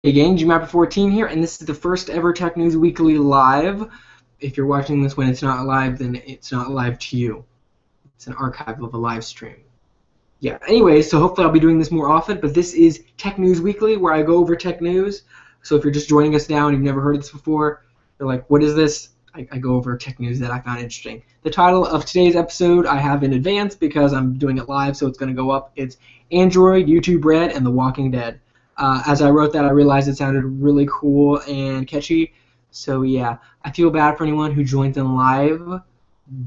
Hey gang, GMapper14 here, and this is the first ever Tech News Weekly live. If you're watching this when it's not live, then it's not live to you. It's an archive of a live stream. Yeah, anyway, so hopefully I'll be doing this more often, but this is Tech News Weekly, where I go over tech news. So if you're just joining us now and you've never heard of this before, you're like, what is this? I go over tech news that I found interesting. The title of today's episode I have in advance because I'm doing it live, so it's going to go up. It's Android, YouTube Red, and The Walking Dead. As I wrote that, I realized it sounded really cool and catchy. So yeah, I feel bad for anyone who joins in live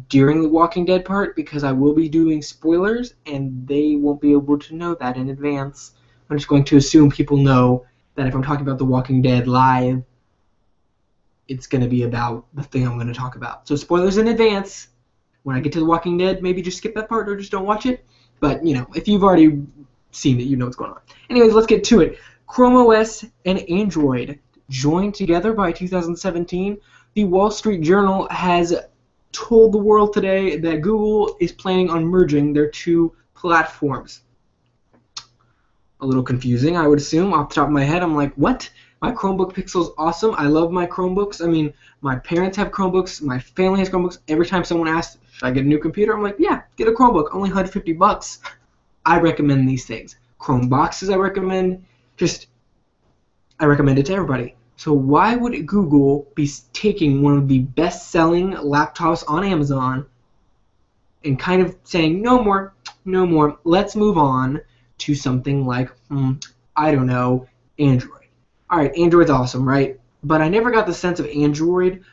during the Walking Dead part because I will be doing spoilers and they won't be able to know that in advance. I'm just going to assume people know that if I'm talking about The Walking Dead live, it's going to be about the thing I'm going to talk about. So spoilers in advance. When I get to The Walking Dead, maybe just skip that part or just don't watch it. But, you know, if you've already seen it, you know what's going on. Anyways, let's get to it. Chrome OS and Android joined together by 2017. The Wall Street Journal has told the world today that Google is planning on merging their two platforms. A little confusing, I would assume. Off the top of my head, I'm like, what? My Chromebook Pixel's awesome. I love my Chromebooks. I mean, my parents have Chromebooks. My family has Chromebooks. Every time someone asks, should I get a new computer? I'm like, yeah, get a Chromebook. Only $150. I recommend these things. Chrome boxes I recommend. I recommend it to everybody. So why would Google be taking one of the best-selling laptops on Amazon and kind of saying, no more, no more, let's move on to something like, I don't know, Android. Alright, Android's awesome, right? But I never got the sense of Android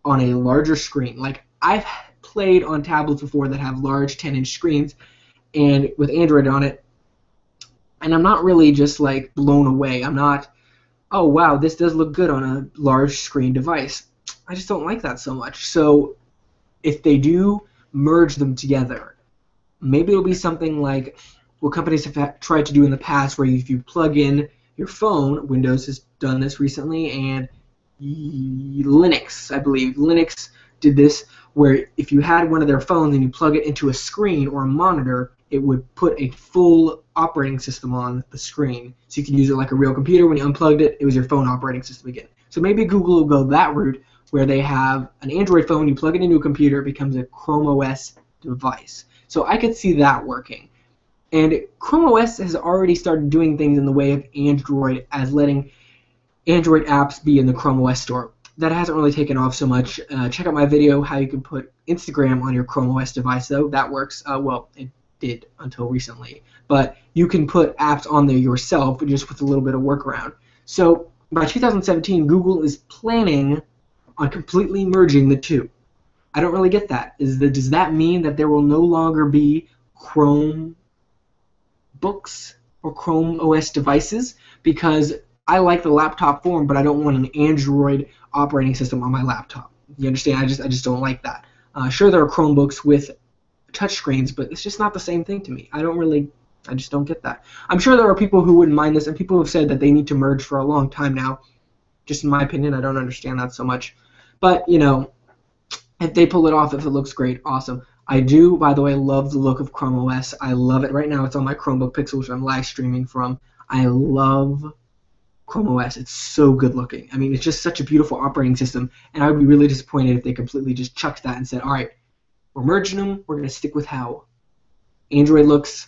on a larger screen. Like, I've played on tablets before that have large 10-inch screens, and with Android on it, and I'm not really just like blown away. I'm not, oh wow, this does look good on a large screen device. I just don't like that so much. So if they do merge them together, maybe it'll be something like what companies have tried to do in the past, where if you plug in your phone, Windows has done this recently, and Linux, I believe, Linux did this, where if you had one of their phones and you plug it into a screen or a monitor, it would put a full operating system on the screen. So you can use it like a real computer. When you unplugged it, it was your phone operating system again. So maybe Google will go that route, where they have an Android phone, you plug it into a computer, it becomes a Chrome OS device. So I could see that working. And Chrome OS has already started doing things in the way of Android, as letting Android apps be in the Chrome OS store. That hasn't really taken off so much. Check out my video how you can put Instagram on your Chrome OS device, though. That works. Well, it did until recently. But you can put apps on there yourself just with a little bit of workaround. So by 2017, Google is planning on completely merging the two. I don't really get that. Does that mean that there will no longer be Chrome books or Chrome OS devices? Because I like the laptop form, but I don't want an Android operating system on my laptop. You understand? I just don't like that. Sure, there are Chromebooks with touchscreens, but it's just not the same thing to me. I just don't get that. I'm sure there are people who wouldn't mind this, and people have said that they need to merge for a long time now. Just in my opinion, I don't understand that so much. But, you know, if they pull it off, if it looks great, awesome. I do, by the way, love the look of Chrome OS. I love it. Right now it's on my Chromebook Pixel, which I'm live streaming from. I love Chrome OS. It's so good looking. I mean, it's just such a beautiful operating system, and I would be really disappointed if they completely just chucked that and said, all right, we're merging them, we're going to stick with how Android looks.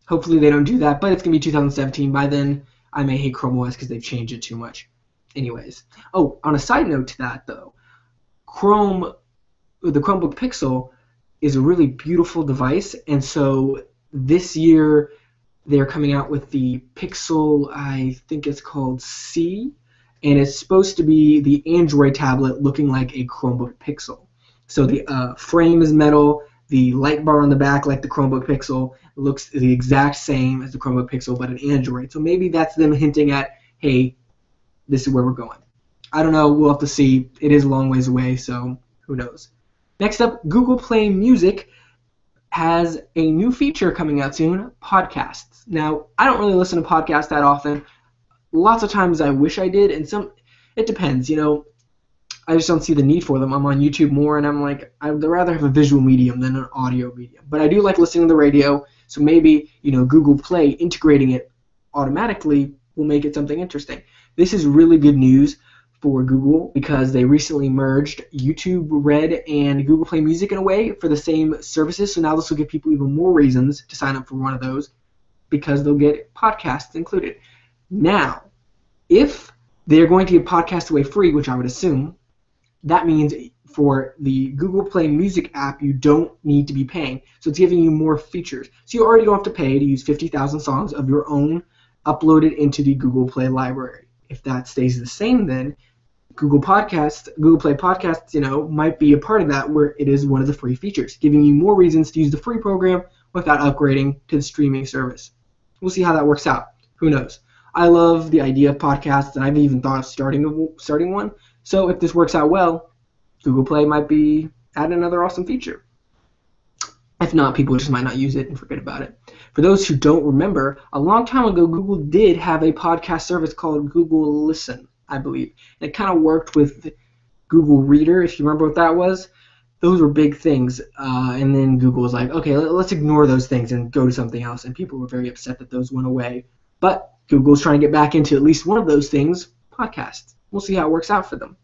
Hopefully they don't do that, but it's going to be 2017. By then, I may hate Chrome OS because they've changed it too much. Anyways. Oh, on a side note to that, though, the Chromebook Pixel is a really beautiful device, and so this year they're coming out with the Pixel, I think it's called C, and it's supposed to be the Android tablet looking like a Chromebook Pixel. So the frame is metal, the light bar on the back, like the Chromebook Pixel, looks the exact same as the Chromebook Pixel, but an Android. So maybe that's them hinting at, hey, this is where we're going. I don't know. We'll have to see. It is a long ways away, so who knows. Next up, Google Play Music has a new feature coming out soon, podcasts. Now, I don't really listen to podcasts that often. Lots of times I wish I did, and it depends, you know. I just don't see the need for them. I'm on YouTube more, and I'm like, I'd rather have a visual medium than an audio medium. But I do like listening to the radio, so maybe, you know, Google Play integrating it automatically will make it something interesting. This is really good news for Google because they recently merged YouTube Red and Google Play Music in a way for the same services. So now this will give people even more reasons to sign up for one of those because they'll get podcasts included. Now, if they're going to give podcasts away free, which I would assume, that means for the Google Play Music app, you don't need to be paying. So it's giving you more features. So you already don't have to pay to use 50,000 songs of your own uploaded into the Google Play library. If that stays the same, then Google Play Podcasts, might be a part of that where it is one of the free features, giving you more reasons to use the free program without upgrading to the streaming service. We'll see how that works out. Who knows? I love the idea of podcasts, and I've even thought of starting one. So if this works out well, Google Play might be add another awesome feature. If not, people just might not use it and forget about it. For those who don't remember, a long time ago, Google did have a podcast service called Google Listen, I believe. And it kind of worked with Google Reader, if you remember what that was. Those were big things. And then Google was like, okay, let's ignore those things and go to something else. And people were very upset that those went away. But Google's trying to get back into at least one of those things, podcasts. We'll see how it works out for them.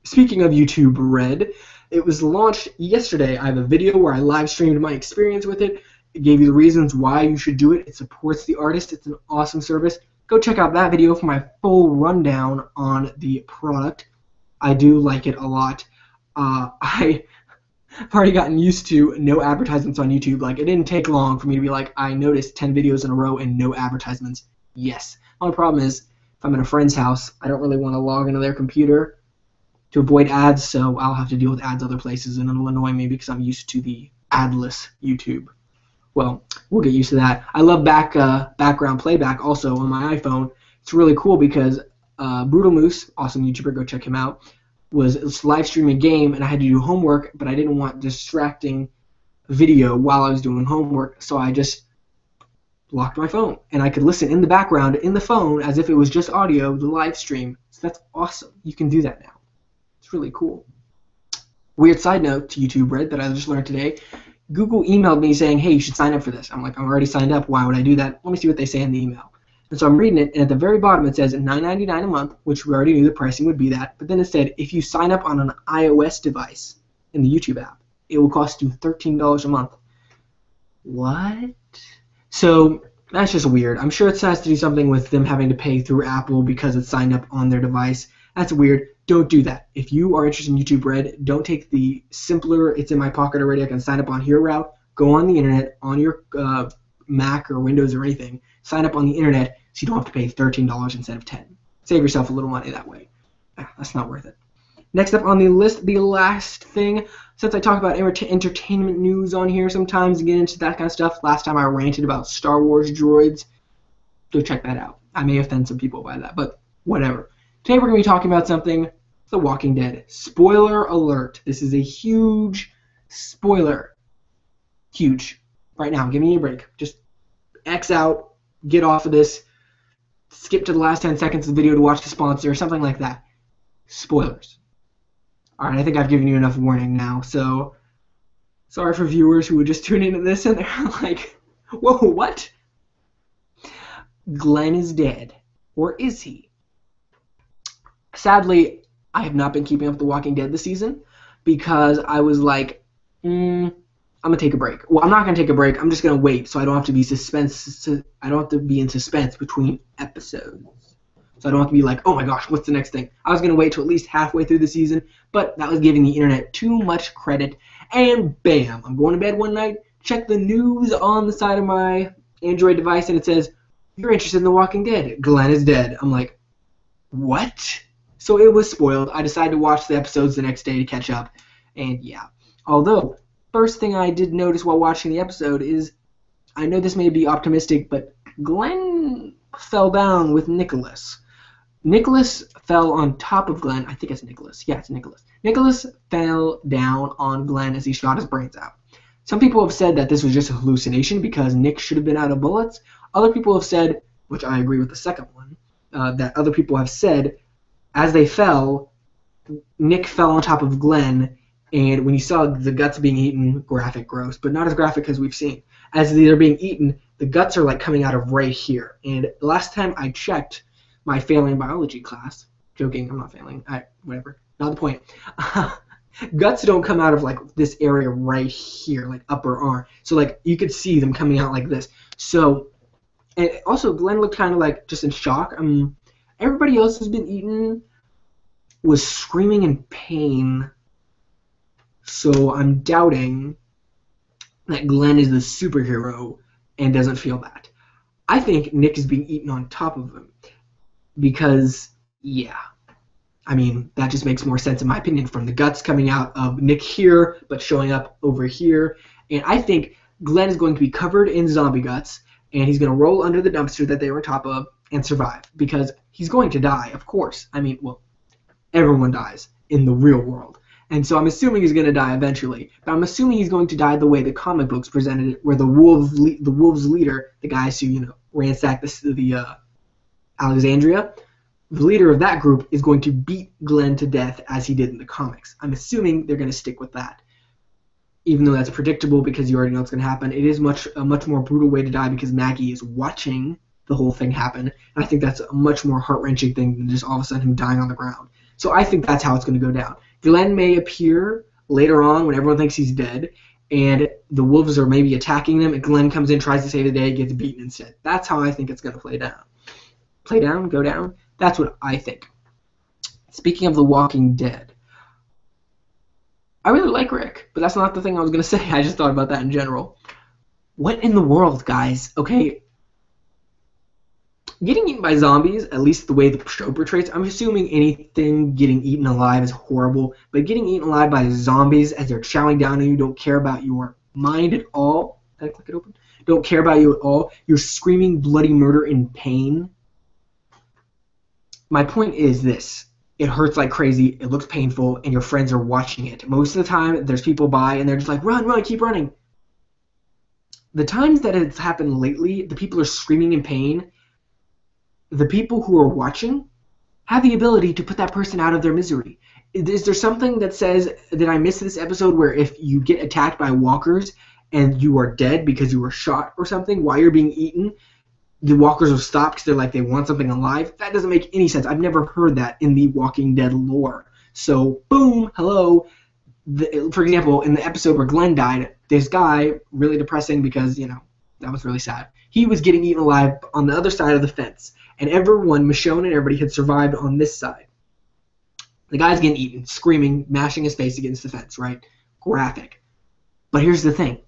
Speaking of YouTube Red, it was launched yesterday. I have a video where I live streamed my experience with it. It gave you the reasons why you should do it. It supports the artist. It's an awesome service. Go check out that video for my full rundown on the product. I do like it a lot. I've already gotten used to no advertisements on YouTube. Like, it didn't take long for me to be like, I noticed 10 videos in a row and no advertisements. Yes. The only problem is, if I'm in a friend's house, I don't really want to log into their computer to avoid ads, so I'll have to deal with ads other places, and it'll annoy me because I'm used to the adless YouTube. Well, we'll get used to that. I love background playback also on my iPhone. It's really cool because Brutal Moose, awesome YouTuber, go check him out, was live streaming a game, and I had to do homework, but I didn't want distracting video while I was doing homework, so I just locked my phone, and I could listen in the background in the phone as if it was just audio, the live stream. So that's awesome. You can do that now. It's really cool. Weird side note to YouTube Red that I just learned today. Google emailed me saying, hey, you should sign up for this. I'm like, I'm already signed up. Why would I do that? Let me see what they say in the email. And so I'm reading it, and at the very bottom it says $9.99 a month, which we already knew the pricing would be that. But then it said, if you sign up on an iOS device in the YouTube app, it will cost you $13 a month. What? So that's just weird. I'm sure it has to do something with them having to pay through Apple because it's signed up on their device. That's weird. Don't do that. If you are interested in YouTube Red, don't take the simpler, it's in my pocket already, I can sign up on here route. Go on the internet, on your Mac or Windows or anything. Sign up on the internet so you don't have to pay $13 instead of $10. Save yourself a little money that way. That's not worth it. Next up on the list, the last thing, since I talk about entertainment news on here sometimes and get into that kind of stuff, last time I ranted about Star Wars droids. Go check that out. I may offend some people by that, but whatever. Today we're going to be talking about something, The Walking Dead. Spoiler alert. This is a huge spoiler. Huge. Right now, give me a break. Just X out, get off of this, skip to the last 10 seconds of the video to watch the sponsor, or something like that. Spoilers. Alright, I think I've given you enough warning now, so sorry for viewers who would just tune into this and they're like, whoa, what? Glenn is dead. Or is he? Sadly, I have not been keeping up with The Walking Dead this season because I was like, I'm gonna take a break. Well, I'm not gonna take a break. I'm just gonna wait so I don't have to be in suspense between episodes. So I don't have to be like, oh my gosh, what's the next thing? I was gonna wait till at least halfway through the season, but that was giving the internet too much credit. And bam, I'm going to bed one night, check the news on the side of my Android device, and it says, you're interested in The Walking Dead. Glenn is dead. I'm like, what? So it was spoiled. I decided to watch the episodes the next day to catch up. And yeah. Although, first thing I did notice while watching the episode is, I know this may be optimistic, but Glenn fell down with Nicholas. Nicholas fell on top of Glenn. I think it's Nicholas. Yeah, it's Nicholas. Nicholas fell down on Glenn as he shot his brains out. Some people have said that this was just a hallucination because Nick should have been out of bullets. Other people have said, which I agree with the second one, that other people have said, as they fell, Nick fell on top of Glenn, and when you saw the guts being eaten, graphic, gross, but not as graphic as we've seen. as they're being eaten, the guts are like coming out of right here. And last time I checked my failing biology class, joking, I'm not failing, whatever, not the point. Guts don't come out of like this area right here, like upper arm. So like you could see them coming out like this. So, and also Glenn looked kind of like just in shock. Everybody else who's been eaten was screaming in pain. So I'm doubting that Glenn is the superhero and doesn't feel that. I think Nick is being eaten on top of him because, yeah, I mean, that just makes more sense in my opinion, from the guts coming out of Nick here but showing up over here. And I think Glenn is going to be covered in zombie guts, and he's going to roll under the dumpster that they were on top of and survive, because he's going to die, of course. I mean, well, everyone dies in the real world. And so I'm assuming he's going to die eventually. But I'm assuming he's going to die the way the comic books presented it, where the wolves leader, the guys who, ransacked the Alexandria, the leader of that group is going to beat Glenn to death as he did in the comics. I'm assuming they're going to stick with that. Even though that's predictable because you already know what's going to happen, it is a much more brutal way to die because Maggie is watching the whole thing happen. And I think that's a much more heart-wrenching thing than just all of a sudden him dying on the ground. So I think that's how it's going to go down. Glenn may appear later on when everyone thinks he's dead, and the wolves are maybe attacking them, and Glenn comes in, tries to save the day, gets beaten instead. That's how I think it's going to play down. Play down? Go down? That's what I think. Speaking of The Walking Dead, I really like Rick, but that's not the thing I was going to say. I just thought about that in general. What in the world, guys? Okay, getting eaten by zombies, at least the way the show portrays, I'm assuming anything getting eaten alive is horrible, but getting eaten alive by zombies as they're chowing down on you, don't care about your mind at all. Did I click it open? Don't care about you at all. You're screaming bloody murder in pain. My point is this. It hurts like crazy, it looks painful, and your friends are watching it. Most of the time, there's people by, and they're just like, run, keep running. The times that it's happened lately, the people are screaming in pain. The people who are watching have the ability to put that person out of their misery. Is there something that says, did I miss this episode, where if you get attacked by walkers and you are dead because you were shot or something while you're being eaten, the walkers will stop because they're like, they want something alive? That doesn't make any sense. I've never heard that in the Walking Dead lore. So, boom, hello. For example, in the episode where Glenn died, this guy, really depressing because, that was really sad. He was getting eaten alive on the other side of the fence. And everyone, Michonne and everybody, had survived on this side. The guy's getting eaten, screaming, mashing his face against the fence, right? Graphic. But here's the thing.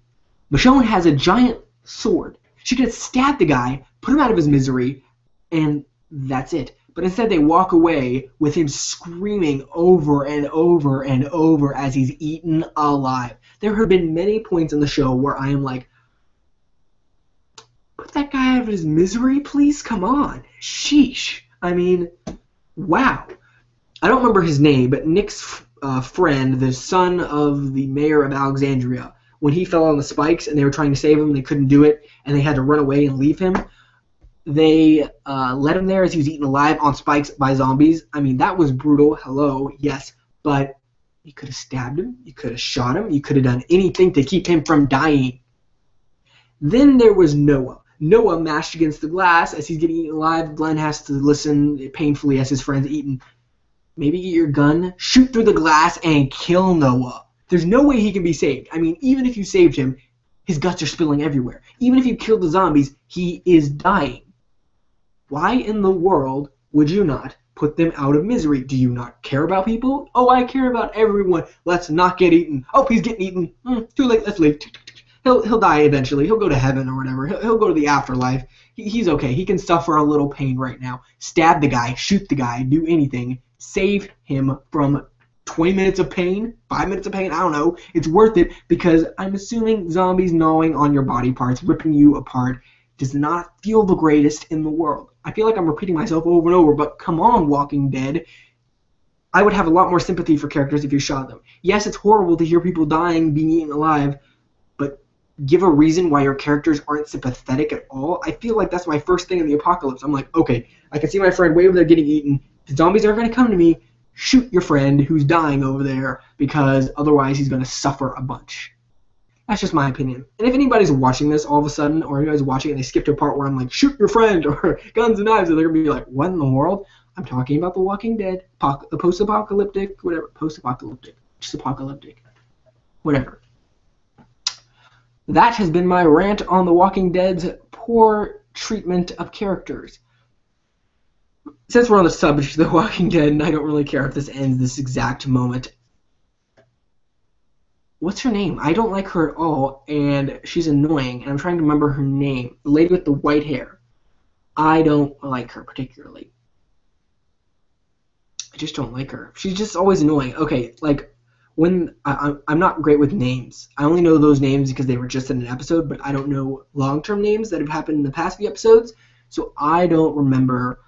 Michonne has a giant sword. She could have stabbed the guy, put him out of his misery, and that's it. But instead they walk away with him screaming over and over and over as he's eaten alive. There have been many points in the show where I am like, put that guy out of his misery, please? Come on. Sheesh. I mean, wow. I don't remember his name, but Nick's friend, the son of the mayor of Alexandria, when he fell on the spikes and they were trying to save him, they couldn't do it, and they had to run away and leave him. They let him there as he was eaten alive on spikes by zombies. I mean, that was brutal. Hello, yes, but you could have stabbed him. You could have shot him. You could have done anything to keep him from dying. Then there was Noah. Noah mashed against the glass as he's getting eaten alive. Glenn has to listen painfully as his friend's eaten. Maybe get your gun, shoot through the glass, and kill Noah. There's no way he can be saved. I mean, even if you saved him, his guts are spilling everywhere. Even if you killed the zombies, he is dying. Why in the world would you not put them out of misery? Do you not care about people? Oh, I care about everyone. Let's not get eaten. Oh, he's getting eaten. Too late. Let's leave. He'll die eventually. He'll go to heaven or whatever. He'll go to the afterlife. He's okay. He can suffer a little pain right now. Stab the guy. Shoot the guy. Do anything. Save him from 20 minutes of pain, 5 minutes of pain, I don't know. It's worth it because I'm assuming zombies gnawing on your body parts, ripping you apart, does not feel the greatest in the world. I feel like I'm repeating myself over and over, but come on, Walking Dead. I would have a lot more sympathy for characters if you shot them. Yes, it's horrible to hear people dying, being eaten alive, but give a reason why your characters aren't sympathetic at all. I feel like that's my first thing in the apocalypse. I'm like, okay, I can see my friend way over there getting eaten. The zombies aren't going to come to me. Shoot your friend who's dying over there because otherwise he's going to suffer a bunch. That's just my opinion. And if anybody's watching this all of a sudden, or anybody's watching it and they skip to a part where I'm like, shoot your friend, or guns and knives, and they're going to be like, what in the world? I'm talking about The Walking Dead, the post-apocalyptic, whatever, post-apocalyptic, just apocalyptic, whatever. That has been my rant on The Walking Dead's poor treatment of characters. Since we're on the subject of The Walking Dead, and I don't really care if this ends this exact moment, what's her name? I don't like her at all, and she's annoying, and I'm trying to remember her name. The lady with the white hair. I don't like her particularly. I just don't like her. She's just always annoying. Okay, like, when I'm not great with names. I only know those names because they were just in an episode, but I don't know long-term names that have happened in the past few episodes, so I don't remember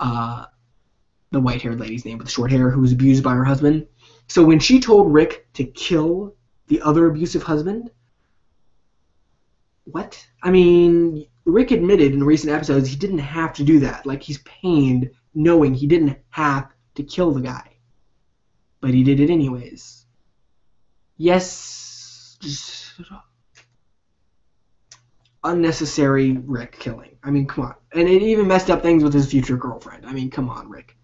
the white-haired lady's name with the short hair who was abused by her husband. So when she told Rick to kill the other abusive husband, what? I mean, Rick admitted in recent episodes he didn't have to do that. Like, he's pained knowing he didn't have to kill the guy. But he did it anyways. Yes, just unnecessary Rick killing. I mean, come on. And it even messed up things with his future girlfriend. I mean, come on, Rick.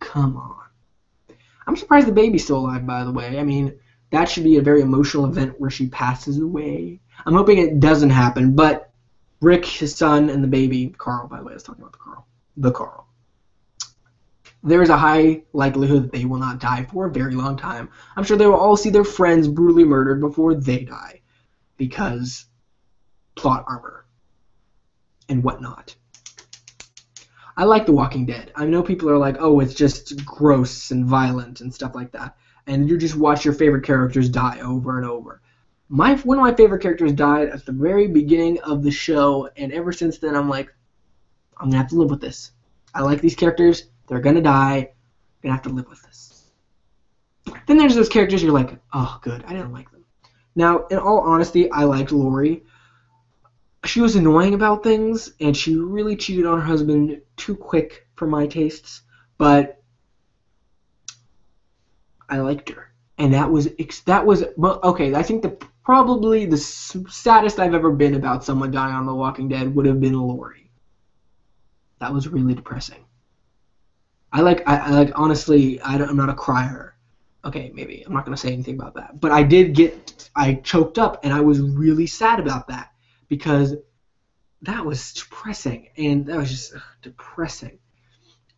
Come on. I'm surprised the baby's still alive, by the way. I mean, that should be a very emotional event where she passes away. I'm hoping it doesn't happen, but Rick, his son, and the baby, Carl, by the way, I was talking about the Carl. There is a high likelihood that they will not die for a very long time. I'm sure they will all see their friends brutally murdered before they die, because plot armor and whatnot. I like The Walking Dead. I know people are like, oh, it's just gross and violent and stuff like that, and you just watch your favorite characters die over and over. One of my favorite characters died at the very beginning of the show, and ever since then I'm like, I'm going to have to live with this. I like these characters. They're going to die. I'm going to have to live with this. Then there's those characters you're like, oh, good. I didn't like them. Now, in all honesty, I liked Lori. She was annoying about things, and she really cheated on her husband too quick for my tastes, but I liked her. And that was okay, I think probably the saddest I've ever been about someone dying on The Walking Dead would have been Lori. That was really depressing. I honestly, I'm not a crier. Okay, maybe. I'm not going to say anything about that. But I choked up, and I was really sad about that, because that was depressing, and that was just depressing.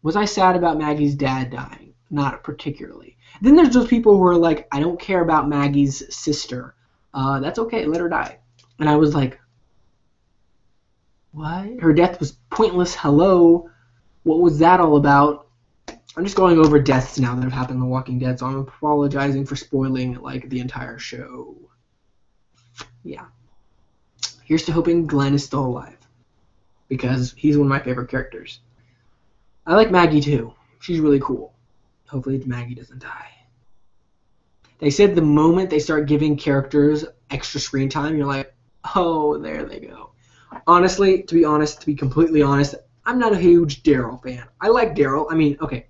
Was I sad about Maggie's dad dying? Not particularly. Then there's those people who are like, I don't care about Maggie's sister. That's okay, let her die. And I was like, what? Her death was pointless, hello? What was that all about? I'm just going over deaths now that have happened in The Walking Dead, so I'm apologizing for spoiling, like, the entire show. Yeah. Here's to hoping Glenn is still alive, because he's one of my favorite characters. I like Maggie, too. She's really cool. Hopefully Maggie doesn't die. They said the moment they start giving characters extra screen time, you're like, oh, there they go. Honestly, to be completely honest, I'm not a huge Daryl fan. I like Daryl. I mean, okay,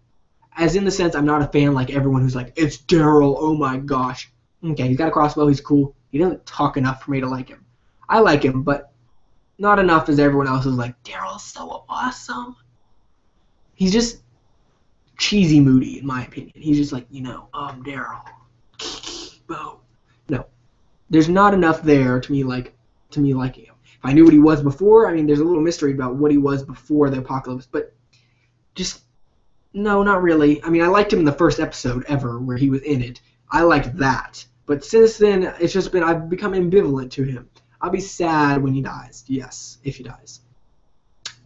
as in the sense I'm not a fan like everyone who's like, it's Daryl, oh my gosh. Okay, he's got a crossbow, he's cool. He doesn't talk enough for me to like him. I like him, but not enough as everyone else is like, Daryl's so awesome. He's just cheesy moody, in my opinion. He's just like, I'm Daryl. No. There's not enough there to me liking him. If I knew what he was before, I mean, there's a little mystery about what he was before the apocalypse, but just, no, not really. I mean, I liked him in the first episode ever where he was in it. I liked that. But since then, I've become ambivalent to him. I'll be sad when he dies. Yes, if he dies.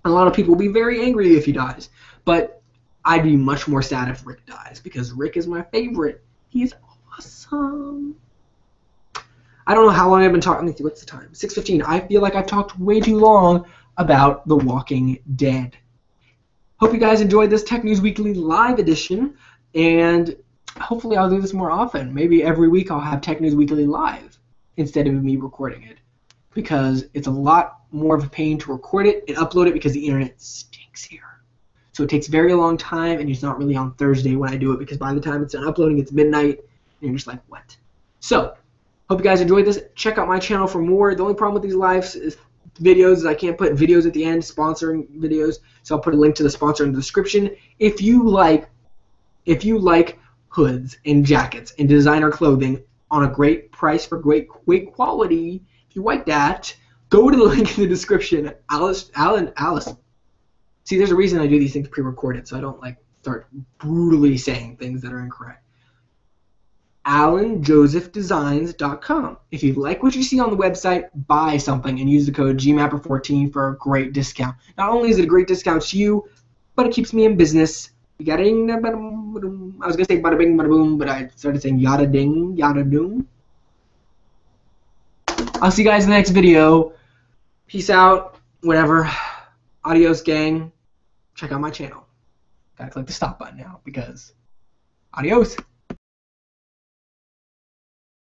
A lot of people will be very angry if he dies. But I'd be much more sad if Rick dies, because Rick is my favorite. He's awesome. I don't know how long I've been talking. What's the time? 6:15. I feel like I've talked way too long about The Walking Dead. Hope you guys enjoyed this Tech News Weekly live edition, and hopefully I'll do this more often. Maybe every week I'll have Tech News Weekly live instead of me recording it, because it's a lot more of a pain to record it and upload it because the internet stinks here. So it takes a very long time, and it's not really on Thursday when I do it, because by the time it's done uploading, it's midnight, and you're just like, what? So, Hope you guys enjoyed this. Check out my channel for more. The only problem with these lives is videos is I can't put videos at the end, sponsoring videos. So I'll put a link to the sponsor in the description. If you like hoods and jackets and designer clothing on a great price for great quality, if you like that, go to the link in the description. Alice. See, there's a reason I do these things pre-recorded, so I don't like start brutally saying things that are incorrect. AlanJosephDesigns.com. If you like what you see on the website, buy something and use the code GMAPPER14 for a great discount. Not only is it a great discount to you, but it keeps me in business. I was gonna say bada bing bada boom, but I started saying yada ding yada doom. I'll see you guys in the next video. Peace out. Whatever. Adios, gang. Check out my channel. Gotta click the stop button now because adios.